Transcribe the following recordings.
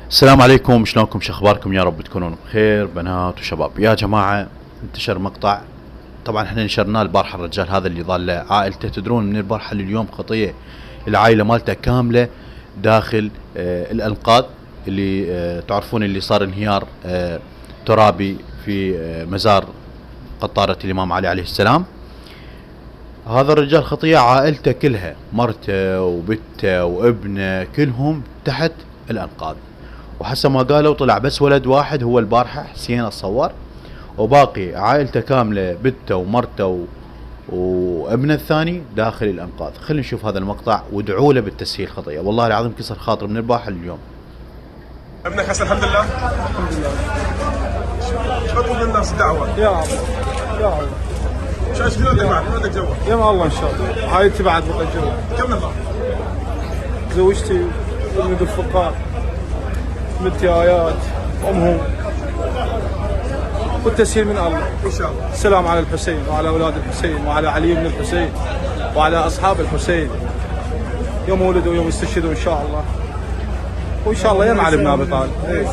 السلام عليكم، شلونكم؟ شو اخباركم؟ يا رب تكونون بخير بنات وشباب. يا جماعة انتشر مقطع، طبعا احنا نشرناه البارحة. الرجال هذا اللي ظل عائلته، تدرون من البارحة لليوم خطية، العائلة مالته كاملة داخل الانقاض اللي تعرفون اللي صار انهيار ترابي في مزار قطارة الامام علي عليه السلام. هذا الرجال خطية، عائلته كلها، مرته وبته وابنه كلهم تحت الانقاض. وحسب ما قالوا طلع بس ولد واحد هو البارحة، حسين اتصور، وباقي عائلته كاملة، بته ومرته وابنه الثاني داخل الانقاض. خلينا نشوف هذا المقطع وادعوا له بالتسهيل خطية، والله العظيم كسر خاطر من البارحة لليوم. ابنك هسه الحمد لله. الحمد لله. شو تقول للناس الدعوه؟ يا الله يا الله. شو بدك بعد؟ بدك جوا؟ يا الله ان شاء الله. عائلتي بعد بقى جوا. كم نفر؟ زوجتي ولد الفقار، بنتي ايات، امهم، والتسهيل من الله ان شاء الله. السلام على الحسين وعلى اولاد الحسين وعلى علي بن الحسين وعلى اصحاب الحسين، يوم ولدوا ويوم استشهدوا ان شاء الله، وان شاء الله يم علي بن ابي طالب ان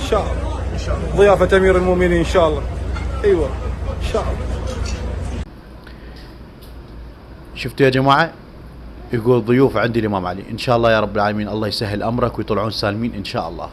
شاء الله. ان شاء الله. ضيافه امير المؤمنين ان شاء الله. ايوه ان شاء الله. شفتوا يا جماعة؟ يقول ضيوف عندي الامام علي، ان شاء الله يا رب العالمين الله يسهل امرك ويطلعون سالمين ان شاء الله.